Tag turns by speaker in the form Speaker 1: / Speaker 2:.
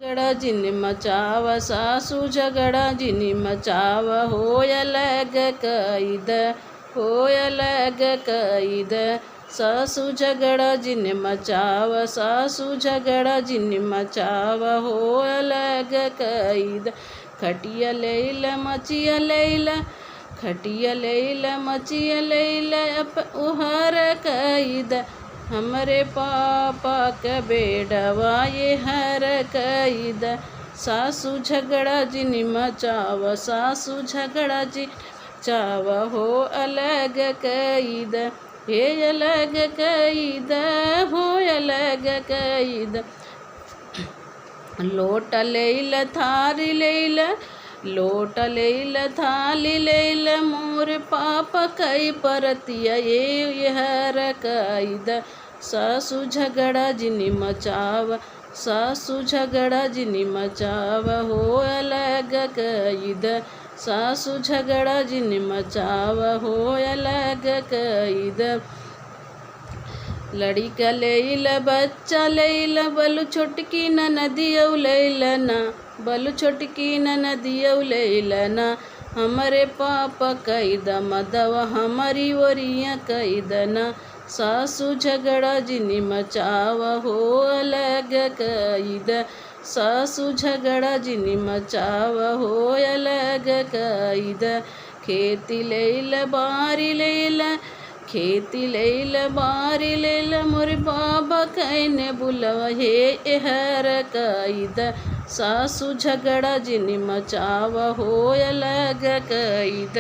Speaker 1: झगड़ा जिन मचाव सासू झगड़ा जिन मचाव होय लग कैद होय लग कैद। सासू झगड़ा जिन मचाव सासू झगड़ा जिन मचाव होय लग कैद। खटिया लैल मचिया लैल खटिया लैल मचिया लैल उहर कैद। हमरे पापा के बेडवा ये हर कैद। सासू झगड़ा जिन मचाव सासू झगड़ा जिन मचाव हो अलग कैद हे अलग कैद हो अलग कैद। लोट लैल थारी लैल लोट लैल थाली लैल मोर पापा कई परतिया ये हर कैद। सासू झगड़ा जिन मचाव सासू झगड़ा जिन मचाव हो अलग कैद। सासू झगड़ा जिन मचाव हो अलग कैद। लड़िका लैल बच्चा लैल बलु छोटकी ननदियौ लैल ना बलु छोटकी ननदियौ लैल ना। हमरे पापा कैद मदवा हमारी ओरिया कैद ना। सासू झगड़ा जिन मचाव हो अलग कैद। सासू झगड़ा जिन मचाव हो अलग कैद। खेती लैल बारी लैल खेती लैल बारी लैल मोर बाबा कैने बुलव हे हर कैद। सासू झगड़ा जिन मचाव हो अलग कैद।